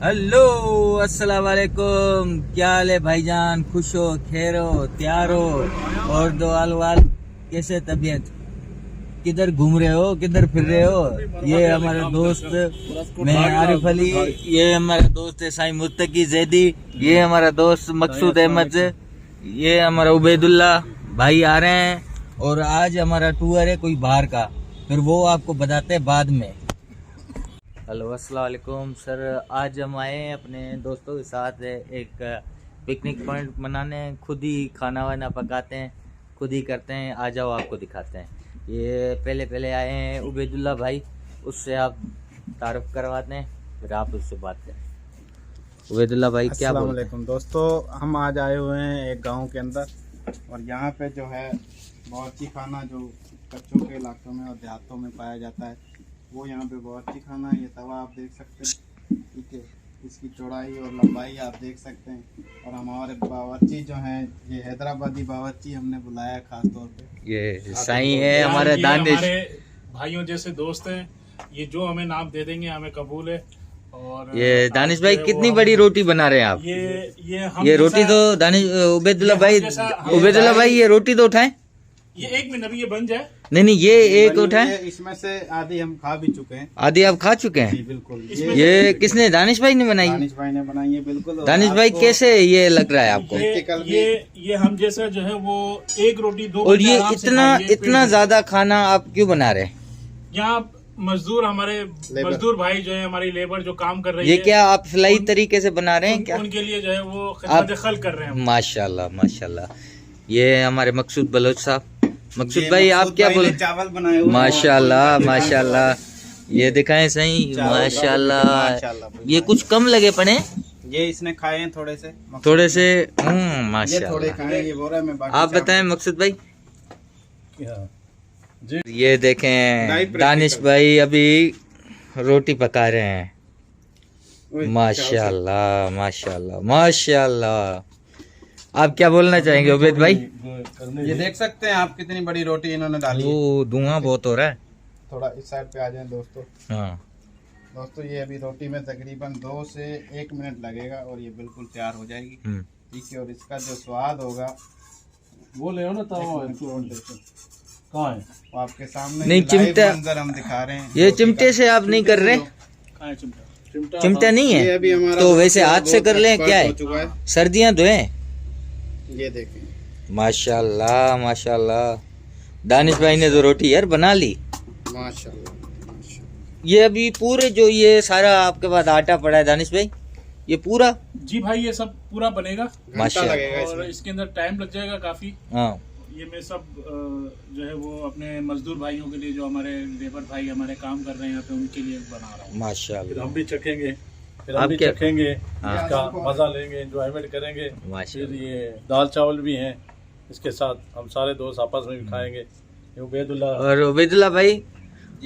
Hello, अस्सलाम वालेकुम। क्या हाल है भाईजान? खुश हो, खैर हो, तैयार हो और दो आल वाल? कैसे तबीयत? किधर घूम रहे हो, किधर फिर रहे हो? ये हमारा दोस्त मैं आरिफ अली, ये हमारा दोस्त है साईं मुत्तकी जैदी, ये हमारा दोस्त मकसूद अहमद, ये हमारा उबैदुल्ला भाई आ रहे हैं। और आज हमारा टूर है कोई बाहर का, फिर वो आपको बताते हैं बाद में। हेलो, अस्सलाम वालेकुम सर। आज हम आए हैं अपने दोस्तों के साथ एक पिकनिक पॉइंट मनाने। खुद ही खाना वाना पकाते हैं, खुद ही करते हैं। आ जाओ, आपको दिखाते हैं। ये पहले आए हैं उबैदुल्ला भाई, उससे आप तारुफ करवाते हैं, फिर आप उससे बात करें। उबैदुल्ला भाई क्या बोलते हैं? अस्सलाम वालेकुम दोस्तों, हम आज आए हुए हैं एक गांव के अंदर और यहाँ पे जो है बावर्ची खाना जो कच्चों के इलाकों में और देहातों में पाया जाता है, वो यहाँ पे बावर्ची खाना है। ये तवा आप देख सकते हैं, ठीक है। इसकी चौड़ाई और लंबाई आप देख सकते हैं। और हमारे बावर्ची जो हैं, ये हैदराबादी बावर्ची हमने बुलाया है खास तौर पे। ये साईं है हमारा दानिश, हमारे भाइयों जैसे दोस्त हैं। ये जो हमें नाम दे देंगे हमें कबूल है। और ये दानिश भाई कितनी बड़ी रोटी बना रहे हैं आप? ये रोटी तो दानिश उबैदुल्ला भाई ये रोटी तो उठाएं। ये 1 मिनट अभी ये बन जाए। नहीं, ये एक उठाएं। इसमें से आधी हम खा भी चुके हैं। आधी आप खा चुके जी हैं? बिल्कुल। ये किसने? दानिश भाई ने बनाई? दानिश भाई ने बनाई है, बिल्कुल। और दानिश भाई आपको कैसे ये लग रहा है आपको? ये हम जैसा जो है वो एक रोटी 2 और ये आराम से इतना खाएंगे, इतना पेट ज्यादा खाना आप क्यों बना रहे हैं? यहाँ मजदूर हमारे मजदूर भाई जो है, हमारी लेबर जो काम कर रही ये है, क्या आप सिलाई तरीके से बना रहे हैं क्या? उनके लिए जो है वो आप खिदमत खल कर रहे हैं। माशाल्लाह माशाल्लाह। ये हमारे मकसूद बलोच साहब। मकसूद भाई आप क्या बोले? चावल बनाए हुए हैं। माशाल्लाह माशाल्लाह, ये दिखाएं सही। माशाल्लाह, ये कुछ कम लगे पड़े। ये इसने खाए हैं थोड़े से ये थोड़े खाए माशाल्लाह। हैं, ये बोल रहा है मैं बाकी आप बताएं मकसूद भाई। ये देखें दानिश भाई अभी रोटी पका रहे हैं। माशाल्लाह माशाल्लाह माशाल्लाह। आप क्या बोलना चाहेंगे उबैद भाई? ये देख सकते हैं आप कितनी बड़ी रोटी इन्होंने डाली है। वो धुआं बहुत हो रहा है। थोड़ा इस साइड पे आ जाएं दोस्तों। हाँ दोस्तों ये अभी रोटी में तकरीबन 2 से 1 मिनट लगेगा और ये बिल्कुल तैयार हो जाएगी, ठीक है। और इसका जो स्वाद होगा वो ले ना कहाँ है वो आपके सामने नहीं, लाइव चिमटा मंजर हम दिखा रहे हैं। ये चिमटे से आप नहीं कर रहे? चिमटा नहीं ये है अभी हमारा तो वैसे हाथ से कर लें, क्या हो चुका है? सर्दियां धोएं। ये देखें माशाल्लाह माशाल्लाह। दानिश भाई ने तो रोटी यार बना ली। माशाल्लाह। ये अभी पूरे जो ये सारा आपके पास आटा पड़ा है दानिश भाई, ये पूरा? जी भाई, ये सब पूरा बनेगा माशाल्लाह। लगेगा और इसके अंदर टाइम लग जाएगा काफी। हाँ ये मैं सब जो है वो अपने मजदूर भाइयों के लिए, जो हमारे लेबर भाई हमारे काम कर रहे हैं यहाँ पे, उनके लिए बना रहा हूँ। माशाल्लाह। हम भी चखेंगे, फिर आप हम भी क्या- चखेंगे, हाँ। इसका मजा लेंगे, एंजॉयमेंट करेंगे। फिर माशाल्लाह। ये दाल चावल भी हैं, इसके साथ हम सारे दोस्त आपस में भी खाएंगे। ये उबैदुल्ला और उबैदुल्ला भाई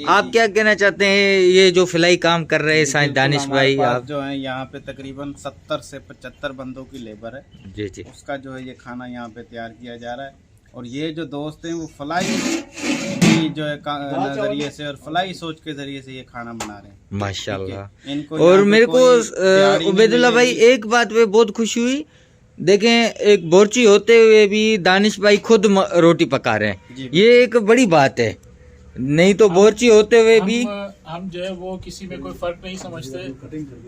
आप क्या कहना चाहते हैं? ये जो फिलाई काम कर रहे हैं साईं बिल्कुल, दानिश हमारे भाई, पास आप जो है यहाँ पे तकरीबन 70 से 75 बंदों की लेबर है। जी जी उसका जो है ये खाना यहाँ पे तैयार किया जा रहा है। और ये जो दोस्त हैं वो फलाई की जो है नजरिए से और फलाई सोच के जरिए से ये खाना बना रहे हैं, माशाल्लाह। इनको और यहाँ पे मेरे को कोई तैयारी नहीं उबैदुल्ला भाई मिलेगी। एक बात पे बहुत खुशी हुई। देखें, एक बोरची होते हुए भी दानिश भाई खुद रोटी पका रहे हैं, जी। ये एक बड़ी बात है। नहीं तो बोरची होते हुए भी हम जो है वो किसी में कोई फर्क नहीं समझते।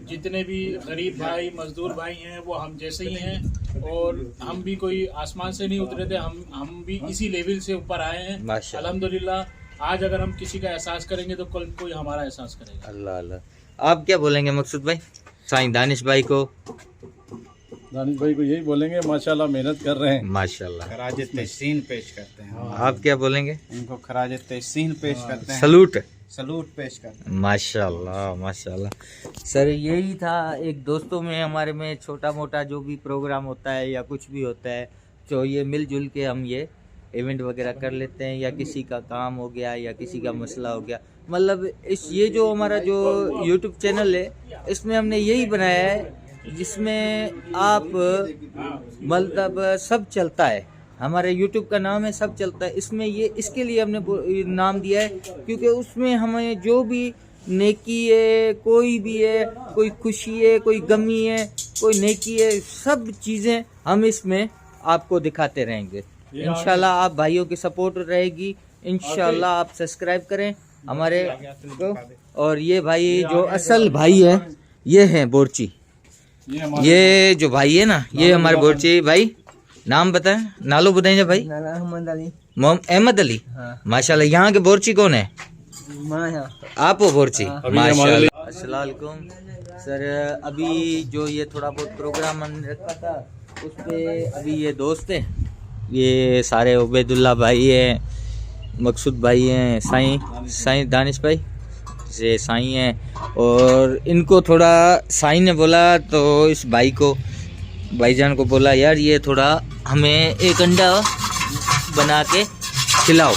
जितने भी गरीब भाई मजदूर भाई हैं वो हम जैसे ही हैं। और हम भी कोई आसमान से नहीं उतरे थे, हम भी इसी लेवल से ऊपर आए हैं माशाल्लाह। अल्हम्दुलिल्लाह। आज अगर हम किसी का एहसास करेंगे तो कल कोई हमारा एहसास करेगा। अल्लाह अल्लाह। आप क्या बोलेंगे मकसूद भाई साईं दानिश भाई को? दानिश भाई को यही बोलेंगे, माशाल्लाह मेहनत कर रहे हैं। माशाल्लाह। खराज तहसीन पेश करते हैं। आप क्या बोलेंगे? इनको खराज तहसीन पेश करते हैं, सलूट। सलूट पेश करते हैं। माशाल्लाह माशाल्लाह। सर यही था, एक दोस्तों में हमारे में छोटा मोटा जो भी प्रोग्राम होता है या कुछ भी होता है, तो ये मिलजुल के हम ये इवेंट वगैरह कर लेते हैं। या किसी का काम हो गया या किसी का मसला हो गया, मतलब ये जो हमारा जो यूट्यूब चैनल है, इसमें हमने यही बनाया है जिसमें आप मतलब सब चलता है। हमारे YouTube का नाम है सब चलता है। इसमें ये इसके लिए हमने नाम दिया है क्योंकि उसमें हमें जो भी नेकी है, कोई भी है, कोई खुशी है, कोई गमी है, कोई नेकी है, सब चीज़ें हम इसमें आपको दिखाते रहेंगे। इंशाल्लाह आप भाइयों की सपोर्ट रहेगी, इंशाल्लाह आप सब्सक्राइब करें हमारे को। और ये भाई जो असल भाई है ये हैं बोरची, ये जो भाई है ना ये हमारे बोरची भाई। नाम बताएं, नालो बताएंगे भाई। अहमद अली। माशाल्लाह। यहाँ के बोरची कौन है? आप हो बोरची? माशाल्लाह। अस्सलाम वालेकुम सर। अभी जो ये थोड़ा बहुत प्रोग्राम हमने रखा था उस पे अभी ये दोस्त है, ये सारे उबैदुल्ला भाई हैं, मकसूद भाई हैं, साईं दानिश भाई से साईं हैं। और इनको थोड़ा साईं ने बोला तो इस भाई को, भाईजान को बोला यार ये थोड़ा हमें एक अंडा बना के खिलाओ।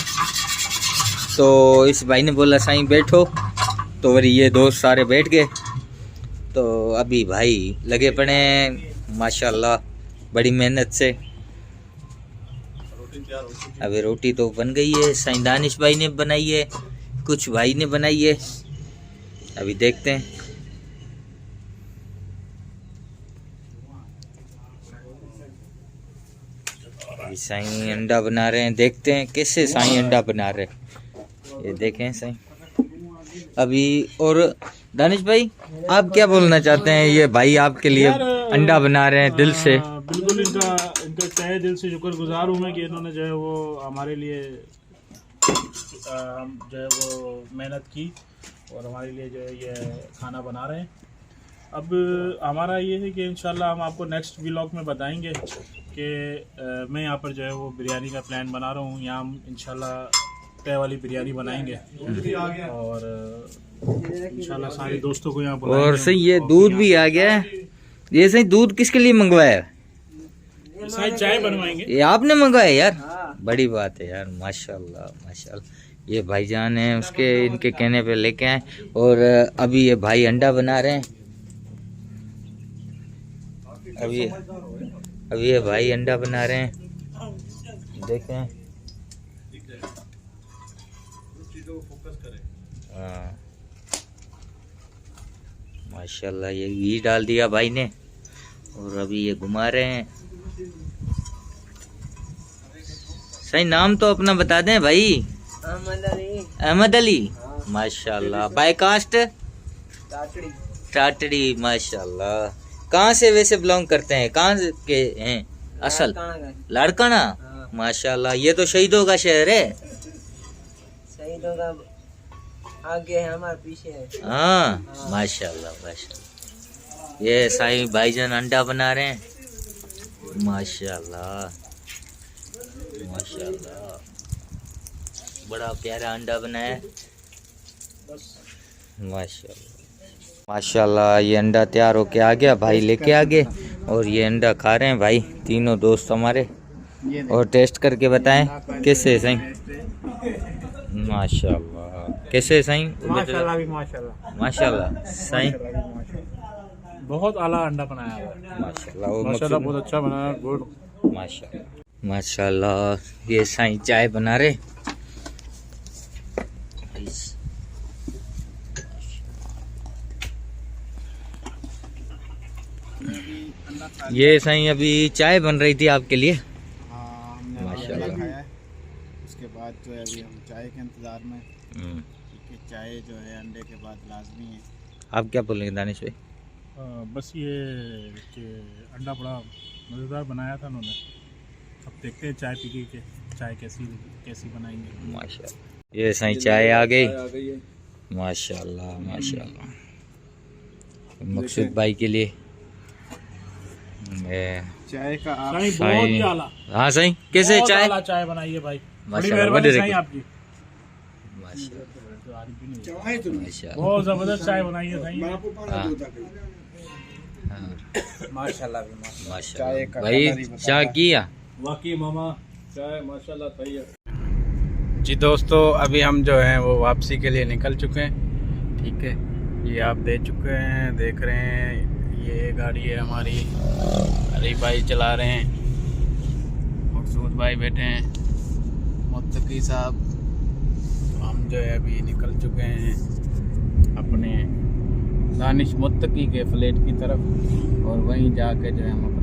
तो इस भाई ने बोला साईं बैठो, तो वही ये दोस्त सारे बैठ गए। तो अभी भाई लगे पड़े हैं माशाल्लाह बड़ी मेहनत से। अभी रोटी तो बन गई है, साईं दानिश भाई ने बनाई है, कुछ भाई ने बनाई है, अभी देखते हैं। साईं अंडा बना रहे हैं, देखते हैं कैसे साईं अंडा बना रहे हैं। ये देखें साईं अभी। और दानिश भाई आप क्या बोलना चाहते हैं? ये भाई आपके लिए अंडा बना रहे हैं दिल से। बिल्कुल इनका तहे दिल से शुक्रगुजार हूँ मैं कि इन्होंने जो है वो हमारे लिए जो है वो मेहनत की और हमारे लिए जो है ये खाना बना रहे हैं। अब हमारा ये है कि इंशाल्लाह हम आपको नेक्स्ट व्लॉग में बताएंगे कि मैं यहाँ पर जो है वो बिरयानी का प्लान बना रहा हूँ। यहाँ हम इंशाल्लाह तय वाली बिरयानी बनाएंगे और इंशाल्लाह सारे दोस्तों को यहाँ बुलाएंगे। और सही ये दूध भी आ गया है। ये सही दूध किसके लिए मंगवाया है? सारी चाय बनवाएंगे। ये आपने मंगवाया यार? बड़ी बात है यार, माशाल्लाह माशाल्लाह। ये भाईजान है उसके, इनके कहने पे लेके आए। और अभी ये भाई अंडा बना रहे हैं। अभी ये भाई अंडा बना रहे हैं, देखें। हाँ माशाल्लाह। ये घी डाल दिया भाई ने और अभी ये घुमा रहे हैं। सही नाम तो अपना बता दें भाई। अहमद अली। माशाल्लाह। बाय कास्ट टाटड़ी। माशाल्लाह। कहाँ से वैसे बिलोंग करते हैं, कहाँ के हैं असल? लाड़काना। माशाल्लाह। ये तो शहीदों का शहर है। शहीदों का आगे है, हमारे पीछे है। हाँ माशाल्लाह माशाल्लाह। ये साईं भाईजान अंडा बना रहे हैं। माशाल्लाह माशाल्लाह। बड़ा प्यारा अंडा बनाया है माशाल्लाह माशाल्लाह। ये अंडा तैयार होके आ गया, भाई लेके आ गए और ये अंडा खा रहे हैं भाई तीनों दोस्त हमारे। और टेस्ट करके बताएं कैसे है साईं? माशाल्लाह। कैसे है साईं? माशाल्लाह भी माशाल्लाह। माशाल्लाह साईं बहुत आला अंडा बनाया है। माशाल्लाह। माशाल्लाह बहुत अच्छा बनाया। गुड। माशाल्लाह माशाल्लाह। ये साईं चाय बना रहे। ये साईं अभी चाय बन रही थी आपके लिए। हाँ, हमने माशाल्लाह खाया है। उसके बाद जो है अभी हम चाय के इंतज़ार में, क्योंकि चाय जो है अंडे के बाद लाजमी है। आप क्या बोलेंगे दानिश भाई? बस ये कि अंडा बड़ा मज़ेदार बनाया था उन्होंने। अब देखते हैं चाय पी के चाय कैसी बनाएंगे। माशाल्लाह। ये साईं चाय आ गई। माशाल्लाह माशाल्लाह। मकसूद भाई के लिए चाय का आप साईं बहुत ही आला। हाँ साईं कैसे बहुत चाय? आला चाय बनाई है भाई। बड़ी माशाल्लाह। मेहरबानी साईं आपकी। माशाल्लाह बहुत जबरदस्त चाय बनाई है साईं। माशाल्लाह माशाल्लाह। भाई चाय किया वाकई मामा चाय माशाल्लाह सही है। जी दोस्तों अभी हम जो हैं वो वापसी के लिए निकल चुके हैं। ठीक है, ये आप देख रहे हैं ये गाड़ी है हमारी। अली भाई चला रहे हैं, मकसूद भाई बैठे हैं, मुत्तकी साहब। हम जो है अभी निकल चुके हैं अपने दानिश मुत्तकी के फ्लैट की तरफ और वहीं जाके जो है हम